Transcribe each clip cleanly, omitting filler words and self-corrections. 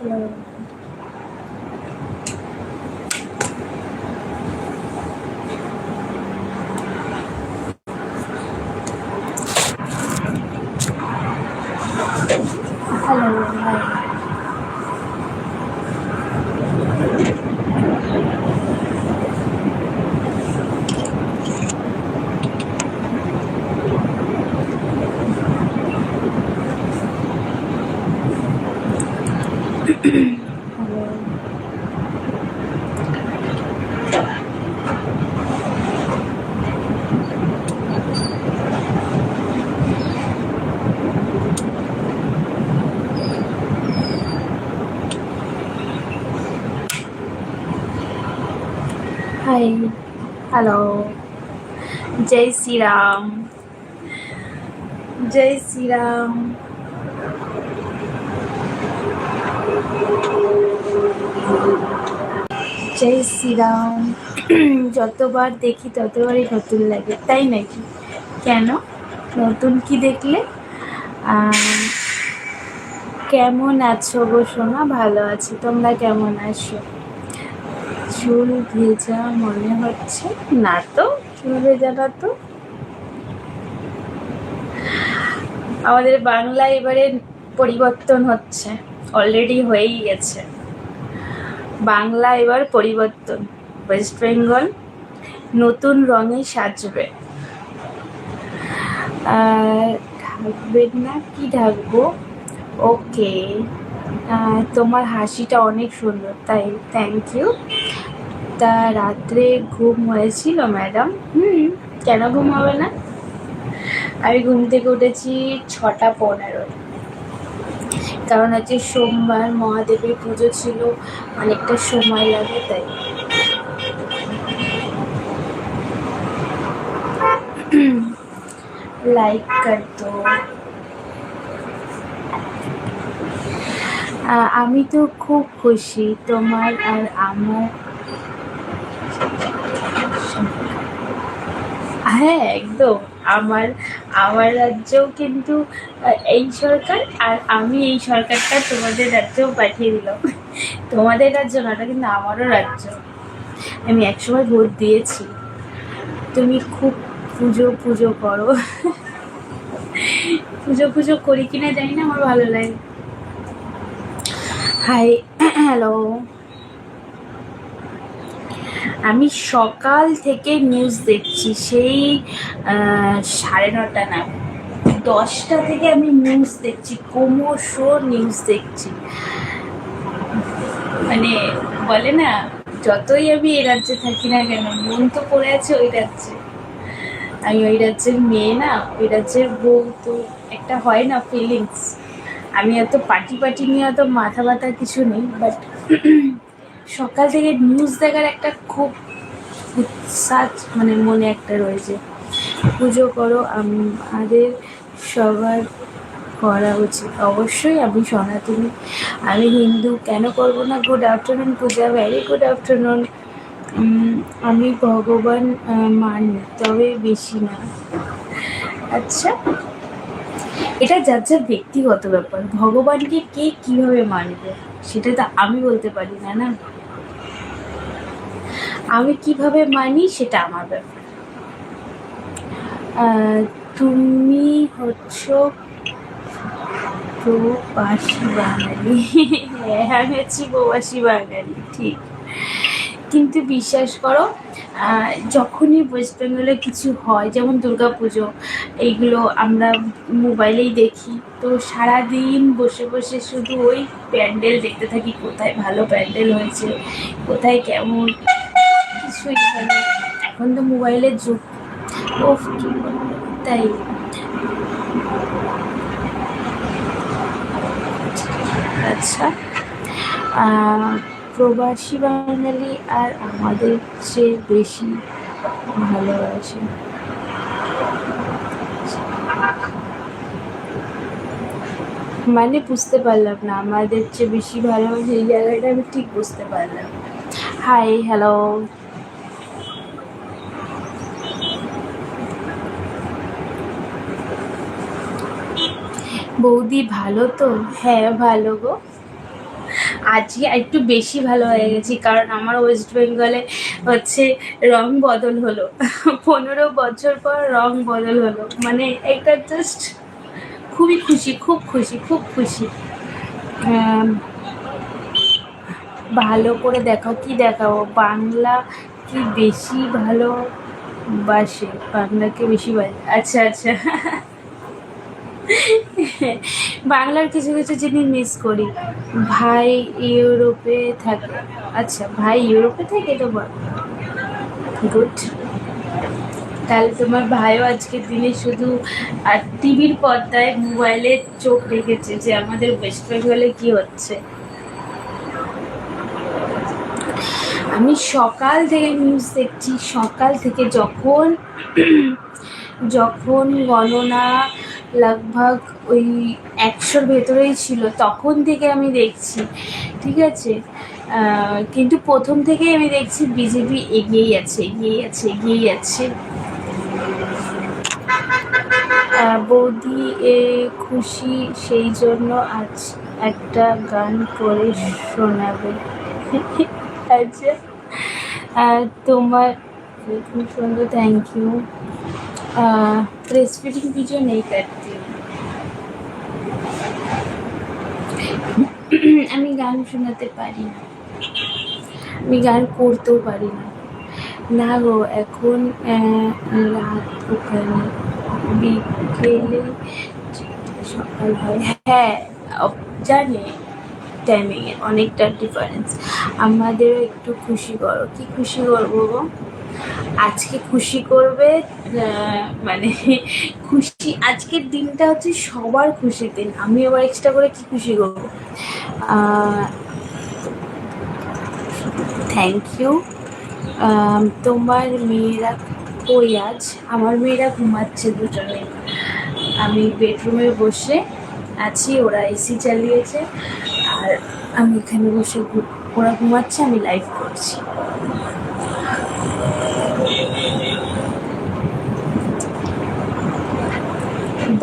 Hi hello जय श्री राम जय श्री राम জয় শ্রীরাম। যতবার দেখি ততবারই নতুন লাগে, তাই নাকি? কেন নতুন কি দেখলে? কেমন আছো গো সোনা? ভালো আছি, তোমরা কেমন আছো? চুল ভেজা মনে হচ্ছে না তো, চুল ভেজা না তো। আমাদের বাংলা এবারে পরিবর্তন হচ্ছে, অলরেডি হয়েই গেছে। বাংলা এবার পরিবর্তন, ওয়েস্ট বেঙ্গল নতুন রঙে সাজবে। ঢাকবেন না? কি ঢাকবো? ওকে, তোমার হাসিটা অনেক সুন্দর, তাই থ্যাংক ইউ। তা রাত্রে ঘুম হয়েছিল ম্যাডাম? কেন ঘুম হবে না? আমি ঘুম থেকে উঠেছি 6:15, কারণ হচ্ছে সোমবার মহাদেবের পুজো ছিল, অনেকটা সময় লাগে তাই। লাইক কর দো। আমি তো খুব খুশি তোমার আর আমার। হ্যাঁ একদম, আমার আমার রাজ্যও কিন্তু এই সরকার, আর আমি এই সরকারটা তোমাদের রাজ্যেও পাঠিয়ে দিলাম। তোমাদের রাজ্য না, ওটা কিন্তু আমারও রাজ্য। আমি একসময় ভোট দিয়েছি। তুমি খুব পুজো করো। পুজো করি কিনা জানি না, আমার ভালো লাগে। হাই হ্যালো, আমি সকাল থেকে নিউজ দেখছি, সেই 9:30 না 10টা থেকে আমি নিউজ দেখছি, ক্রমশ নিউজ দেখছি। মানে বলে না, যতই আমি এই রাজ্যে থাকি না কেন, মন তো পড়ে আছে ওই রাজ্যে। আমি ওই রাজ্যের মেয়ে না, ওই রাজ্যের বউ, তো একটা হয় না ফিলিংস। আমি এত পার্টি নিয়ে এত মাথা ব্যথা কিছু নেই, বাট সকাল থেকে নিউজ দেখার একটা খুব উৎসাহ মানে মনে একটা রয়েছে। পুজো করো, আমাদের সবার করা উচিত। অবশ্যই আমি সনাতনী, আমি হিন্দু, কেন করব না? গুড আফটারনুন পূজা, ভেরি গুড আফটারনুন। আমি ভগবান মানি, তবে বেশি না। আচ্ছা, এটা যার যার ব্যক্তিগত ব্যাপার। ভগবানকে কে কিভাবে মানবে সেটা তো আমি বলতে পারি না। না, আমি কিভাবে মানি সেটা আমার ব্যাপার। তুমি হচ্ছ প্রবাসী বাঙালি। হ্যাঁ, আমি হচ্ছি প্রবাসী বাঙালি, ঠিক। কিন্তু বিশ্বাস করো, যখনই ওয়েস্ট বেঙ্গলে কিছু হয়, যেমন দুর্গাপুজো, এইগুলো আমরা মোবাইলেই দেখি, তো সারাদিন বসে বসে শুধু ওই প্যান্ডেল দেখতে থাকি, কোথায় ভালো প্যান্ডেল হয়েছে, কোথায় কেমন, কিছুই ভালো। এখন তো মোবাইলের যুগ, ওফ কি বলবো, তাই। আচ্ছা, প্রবাসী বাঙালি আর আমাদের চেয়ে বেশি ভালোবাসে। মানে বুঝতে পারলাম না, আমাদের চেয়ে বেশি ভালোবাসে এই জায়গাটা আমি ঠিক বুঝতে পারলাম। হাই হ্যালো, বৌদি ভালো তো? হ্যাঁ ভালো গো, আজকে একটু বেশি ভালো হয়ে গেছি, কারণ আমার ওয়েস্ট বেঙ্গলে হচ্ছে রং বদল হলো। 15 বছর পর রং বদল হলো, মানে এটা জাস্ট খুবই খুশি, খুব খুশি, খুব খুশি। আম, ভালো করে দেখাও, কি দেখাও? বাংলা কি বেশি ভালো বাসে? বাংলাকে বেশি বাসে, আচ্ছা আচ্ছা। বাংলার কিছু কিছু জিনিস মিস করি। ভাই ইউরোপে থাকে, আচ্ছা ভাই ইউরোপে থাকে তোমার, গুড। তাহলে তোমার ভাইও আজকের দিনে শুধু আর টিভির পর্দায় মোবাইলে চোখ রেখেছে যে আমাদের ওয়েস্ট বেঙ্গলে কি হচ্ছে। আমি সকাল থেকে নিউজ দেখছি, সকাল থেকে যখন যখন গণনা লগভগ ওই 100-র ভেতরেই ছিল, তখন থেকে আমি দেখছি, ঠিক আছে। কিন্তু প্রথম থেকেই আমি দেখছি বিজেপি এগিয়েই আছে, এগিয়েই আছে, এগিয়েই আছে। বৌদি খুশি, সেই জন্য আজ একটা গান করে শোনাবে। আচ্ছা, তোমার খুব সুন্দর, thank you. Breast feeding video नहीं करती हूँ। আমি গান শোনাতে পারি না, আমি গান করতেও পারি না। না গো, এখন রাত, ওখানে বিকেলে সকাল হয়। হ্যাঁ জানি, টাইমিংয়ে অনেকটা ডিফারেন্স। আমাদেরও একটু খুশি করো। কি খুশি করবো গো? আজকে খুশি করবে, মানে খুশি, আজকের দিনটা হচ্ছে সবার খুশির দিন, আমি আবার এক্সট্রা করে কি খুশি করবো? Thank you. তোমার মেয়েরা কই আজ? আমার মেয়েরা ঘুমাচ্ছে দুজনে, আমি বেডরুমে বসে আছি, ওরা এসি চালিয়েছে, আর আমি এখানে বসে, ওরা ঘুমাচ্ছে, আমি লাইভ করছি।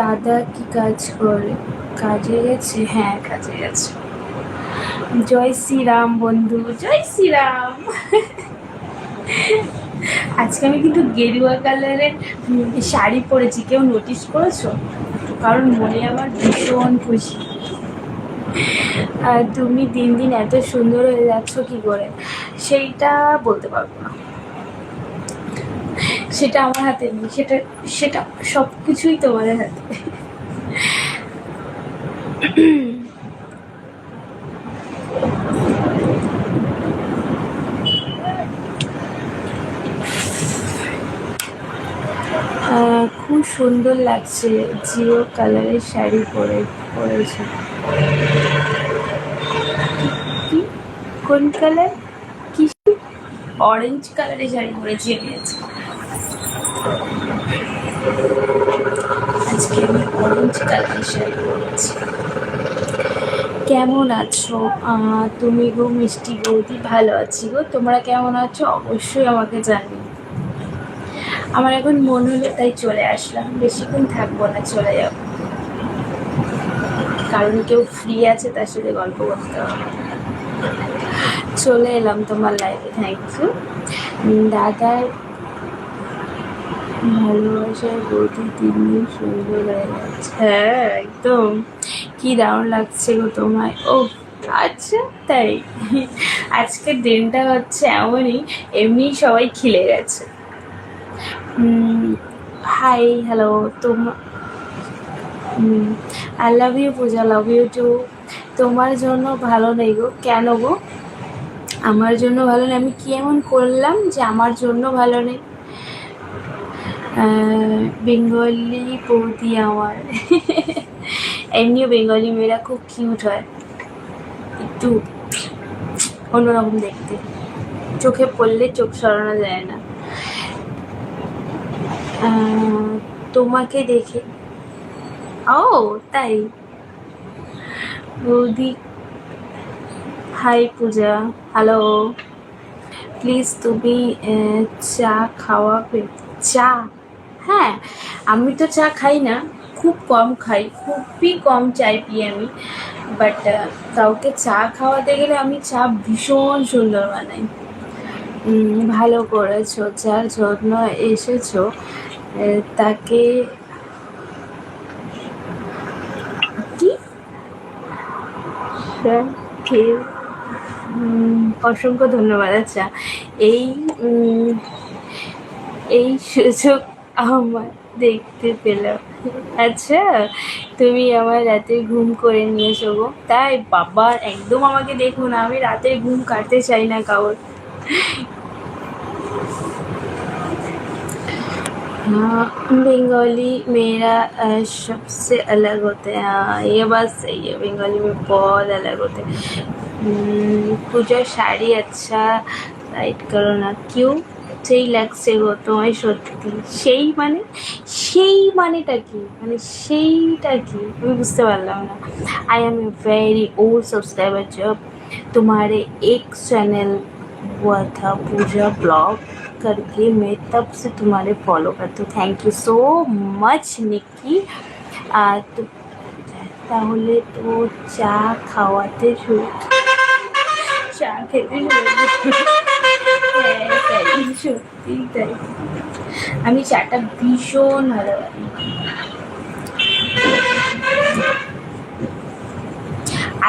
দাদা কি কাজ করে? কাজে গেছে? হ্যাঁ কাজে গেছে। জয় শ্রীরাম বন্ধু, জয় শ্রীরাম। আজকে আমি কিন্তু গেরুয়া কালারের শাড়ি পরেছি, কেউ নোটিস করেছো? কারণ মনে আমার ভীষণ খুশি। তুমি দিন দিন এত সুন্দর হয়ে যাচ্ছ কি করে? সেইটা বলতে পারবো না, সেটা আমার হাতে নেই, সেটা সেটা সব কিছুই তোমাদের হাতে। খুব সুন্দর লাগছে, জিও কালারের শাড়ি পরেছে। কি, কোন কালার? কি, অরেঞ্জ কালারের শাড়ি পরেছি আমি আজকে। আজকে আমি অরেঞ্জ কালারের শাড়ি পরেছি। কেমন আছো তুমি গো মিষ্টি বৌদি? ভালো আছি গো, তোমরা কেমন আছো অবশ্যই আমাকে জানিও। আমার এখন মন হলো তাই চলে আসলাম, বেশিক্ষণ থাকবো না, চলে যাব, কারণ কেউ ফ্রি আছে, তার সাথে গল্প করতে হবে। চলে এলাম তোমার লাইফে, থ্যাংক ইউ। দাদার ভালোবাসার বৌদি 3 দিন সুন্দর হয়ে যাচ্ছে। হ্যাঁ একদম, কি দারুণ লাগছে গো তোমায়। ও আচ্ছা তাই, আজকের দিনটা হচ্ছে এমনই, এমনি সবাই খিলে গেছে। Hi hello, I love you Puja, love you too. তোমার জন্য ভালো নেই গো? কেন গো আমার জন্য ভালো নেই? আমি কি এমন করলাম যে আমার জন্য ভালো নেই? বেঙ্গলি বৌদি আমার, এমনিও বেঙ্গলি মেয়েরা খুব কিউট হয়, একটু অন্যরকম দেখতে, চোখে পড়লে চোখ সরানো যায় না। তোমাকে দেখে, ও তাই। বৌদি হাই পূজা, হ্যালো। প্লিজ তুমি চা খাওয়াবে? চা? হ্যাঁ, আমি তো চা খাই না, খুব কম খাই, খুবই কম চাই পিই আমি। বাট কাউকে চা খাওয়াতে গেলে আমি চা ভীষণ সুন্দর বানাই। ভালো করেছো, যার জন্য এসেছো তাকে কি অসংখ্য ধন্যবাদ। আচ্ছা, এই এই সুযোগ আমার দেখতে পেলাম। আচ্ছা, তুমি আমার রাতে ঘুম করে নিয়েছো গো? তাই বাবা, একদম আমাকে দেখো না, আমি রাতে ঘুম কাটতে চাই না কারোর। हाँ, बंगाली मेरा सबसे अलग होते हैं। हाँ, ये बात सही है, बंगाली में बहुत अलग होते हैं। पूजा শাড়ি अच्छा লাইট করো না, কিউ সেই লাগছে গো তোমায় সত্যি। সেই মানে, সেই মানেটা কি, মানে সেইটা কি আমি বুঝতে পারলাম না। I am a very old subscriber. जब तुम्हारे एक चैनल हुआ था पूजा ब्लॉग करके, मैं तब से तुम्हारे फॉलो करती हूँ। Thank you so much Nikki. तो তাহলে তো চা খাওয়াতে শুরু, চা খেতে শুরু। হ্যাঁ তাই, সত্যিই তাই, আমি চাটা ভীষণ ভালোবাসি।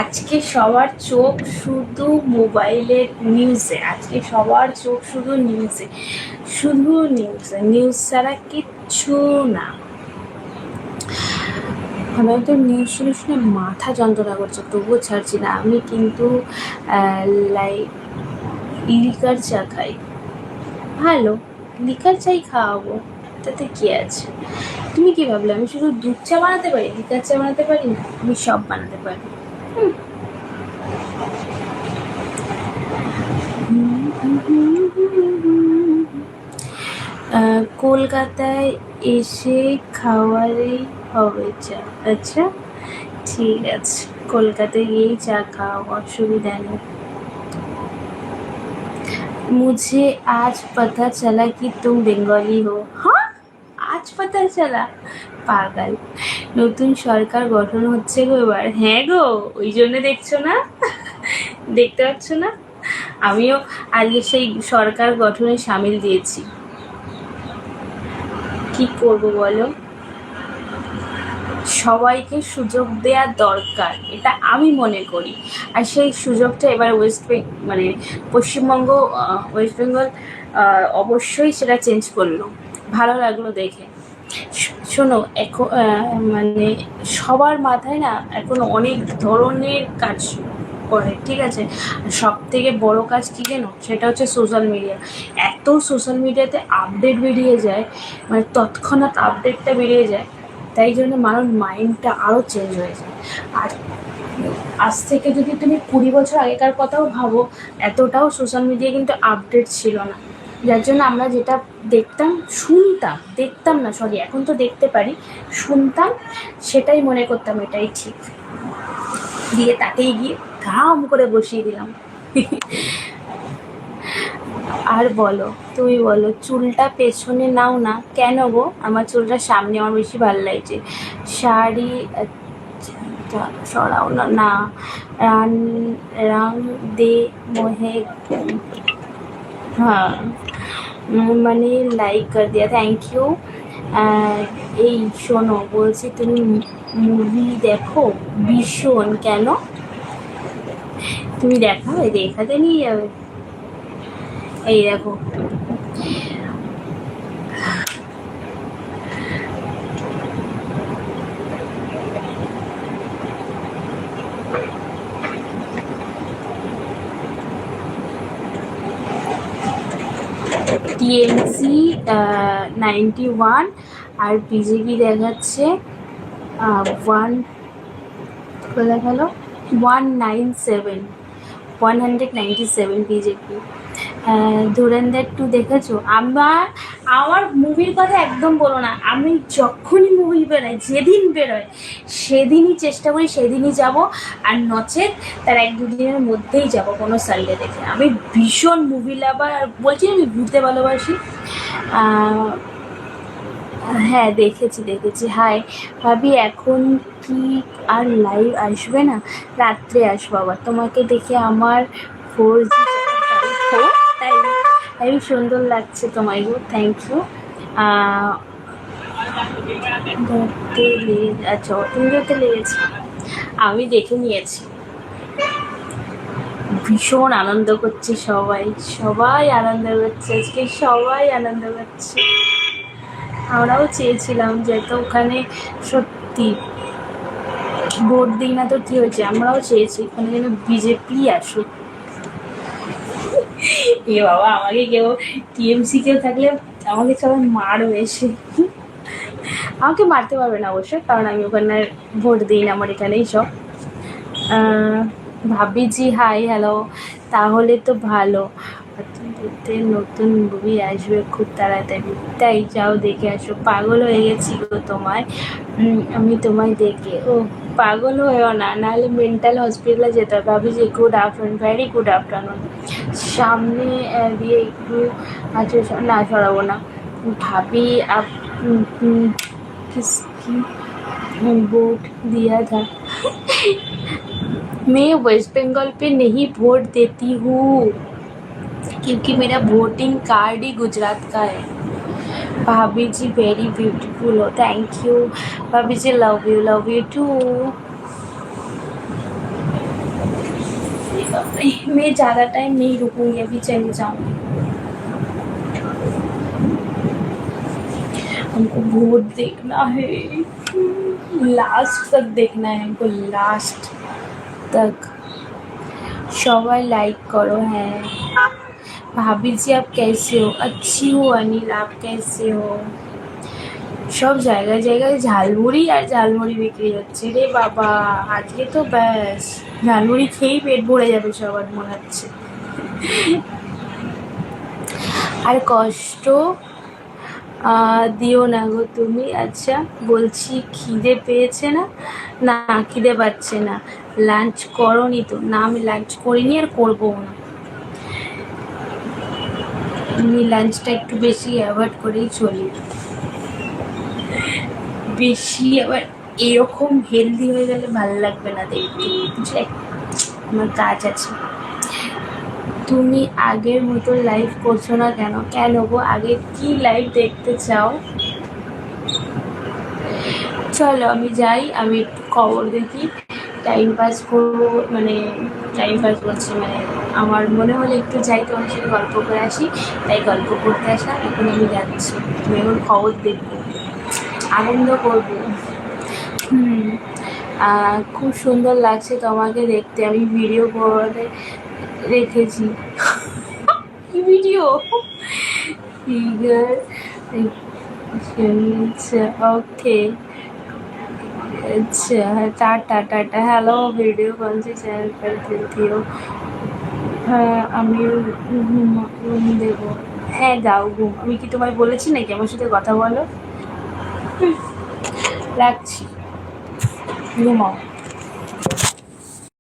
আজকে সবার চোখ শুধু মোবাইলের নিউজে, আজকে সবার চোখ শুধু নিউজে, শুধু নিউজে, নিউজ ছাড়া কিচ্ছু না। আমার তো নিউজ শুনে শুনে মাথা যন্ত্রণা করছে, তবুও ছাড়ছি না। আমি কিন্তু লাইক লিকার চা খাই, ভালো লিকার চাই খাওয়াবো, তাতে কি আছে? তুমি কি ভাবলে আমি শুধু দুধ চা বানাতে পারি, লিকার চা বানাতে পারি না? আমি সব বানাতে পারি। কলকাতায় এসে খাওয়ারেই হবে চা। আচ্ছা ঠিক আছে, কলকাতায় গিয়েই চা খাওয়াবো, অসুবিধা নেই। मुझे आज पता चला कि तुम बेंगली हो। हाँ, আজ পাতা চালা, পাগল। নতুন সরকার গঠন হচ্ছে গো এবার। হ্যাঁ গো, ওই জন্য দেখছো না, দেখতে পাচ্ছ না? আমিও আজকে সেই সরকার গঠনে সামিল দিয়েছি। কি করব বলো, সবাইকে সুযোগ দেওয়া দরকার, এটা আমি মনে করি। আর সেই সুযোগটা এবার মানে পশ্চিমবঙ্গ, ওয়েস্ট বেঙ্গল অবশ্যই সেটা চেঞ্জ করলো, ভালো লাগলো দেখে। শোনো, এখন মানে সবার মাথায় না এখন অনেক ধরনের কাজ করে, ঠিক আছে? সব থেকে বড় কাজ কী জানো? সেটা হচ্ছে সোশ্যাল মিডিয়া। এত সোশ্যাল মিডিয়াতে আপডেট বেরিয়ে যায়, মানে তৎক্ষণাৎ আপডেটটা বেরিয়ে যায়, তাই জন্য মানুষ মাইন্ডটা আরও চেঞ্জ হয়ে যায়। আর আজ থেকে যদি তুমি 20 বছর আগেকার কথাও ভাবো, এতটাও সোশ্যাল মিডিয়া কিন্তু আপডেট ছিল না। যার জন্য আমরা যেটা দেখতাম না, সরি, এখন তো দেখতে পারি, শুনতাম, সেটাই মনে করতাম এটাই ঠিক, দিয়ে তাতেই গিয়ে ধাম করে বসিয়ে দিলাম। আর বলো, তুমি বলো, চুলটা পেছনে নাও না কেন গো? আমার চুলটা সামনে আমার বেশি ভালো লাগছে। শাড়ি সরাও না, না রাং দে মোহে। হ্যাঁ, মানে লাইক কর দিয়া, থ্যাংক ইউ। এই শোনো, বলছি তুমি মুভি দেখো ভীষণ, কেন? তুমি দেখাবে, দেখাতে নিয়ে যাবে। এই দেখো, টিএমসি 91 আর বিজেপি দেখাচ্ছে 197 বিজেপি। ধুরন্ধর 2 দেখেছো? আমার মুভির কথা একদম বলো না, আমি যখনই মুভি বেরোয়, যেদিন বেরোয় সেদিনই চেষ্টা করি, সেদিনই যাব, আর নচেত তার 1-2 দিনের মধ্যেই যাব কোনো সানডে দেখে। আমি ভীষণ মুভি লাভার, আর বলছি আমি ঘুরতে ভালোবাসি। হ্যাঁ দেখেছি। হাই ভাবি, এখন কি আর লাইভ আসবে না? রাত্রে আসবো আবার। তোমাকে দেখে আমার 4G তাই তাই সুন্দর লাগছে তোমায় গো, থ্যাংক ইউ। ধরতে লেগে, আচ্ছা তুমি ধরতে লেগেছে, আমি দেখে নিয়েছি। ভীষণ আনন্দ করছে সবাই, সবাই আনন্দ করছে আজকে, সবাই আনন্দ করছে। আমরাও চেয়েছিলাম যে তো ওখানে সত্যি ভোট দিই না তো কি হয়েছে, আমরাও চেয়েছি ওখানে যেন বিজেপি আসুক। এ বাবা, আমাকে কেউ টিএমসি কেউ থাকলে আমাকে সবাই মারবে এসে। আমাকে মারতে পারবে না অবশ্যই, কারণ আমি ওখানে ভোট দিই না, আমার এখানেই সব। ভাবিজি হাই হ্যালো, তাহলে তো ভালো। নতুন মুভি আসবে খুব তাড়াতাড়ি, তাই যাও দেখে আসো। পাগল হয়ে গেছি গো তোমায়, আমি তোমায় দেখে। ও পাগল হয়েও না, নাহলে মেন্টাল হসপিটালে যেতে হবে। ভাবিজি good afternoon, very good afternoon. সামনে দিয়ে একটু আছে না, সরাবো না। भाभी आप किसकी वोट दिया था? मैं वेस्ट बंगाल पे नहीं वोट देती हूँ, क्योंकि मेरा वोटिंग कार्ड ही गुजरात का है। भाभी जी वेरी ब्यूटीफुल हो, थैंक यू। भाभी जी लव यू टू। मैं ज़्यादा टाइम नहीं रुकूंगी, अभी चली जाऊँगी। हमको वोट देखना है, लास्ट तक देखना है हमको, लास्ट तक। सबाई लाइक करो। है भाभी जी आप कैसे हो? अच्छी हो अनिल, आप कैसे हो? सब জায়গায় জায়গায় ঝালমুড়ি আর ঝালমুড়ি বিক্রি হচ্ছে রে বাবা। আজকে তো ব্যাস ঝালমুড়ি খেয়েই পেট ভরে যাবে সবার মনে হচ্ছে। আর কষ্ট দিও না গো তুমি। আচ্ছা বলছি খিদে পেয়েছে না? না খিদে পাচ্ছে না। লাঞ্চ করোনি তো? না আমি লাঞ্চ করিনি আর করবো না। আমি লাঞ্চটা একটু বেশি অ্যাভয়েড করেই চলি, বেশি আবার এরকম হেলদি হয়ে গেলে ভালো লাগবে না দেখতে, বুঝলে? আমার কাজ আছে। তুমি আগের মতো লাইভ করছো না কেন? কেন গো, আগে কি লাইভ দেখতে চাও? চলো আমি যাই, আমি একটু খবর দেখি, টাইম পাস করবো, মানে টাইম পাস করছি, মানে আমার মনে হলে একটু যাই, তোমার সাথে গল্প করে আসি, তাই গল্প করতে আসলাম। এখন আমি যাচ্ছি, আমি এখন খবর দেখবো, আনন্দ করবো। খুব সুন্দর লাগছে তোমাকে দেখতে, আমি ভিডিও করে রেখেছি। কি ভিডিও? ফিগার, আচ্ছা ওকে, अच्छा टाटा टाटा। हेलो वीडियो कौन सी चैनल पर देखती हो? হ্যাঁ আমিও ঘুম দেবো। হ্যাঁ যাও ঘুম, আমি কি তোমায় বলেছি নাকি আমার সাথে কথা বলো? রাখছি, ঘুমাও।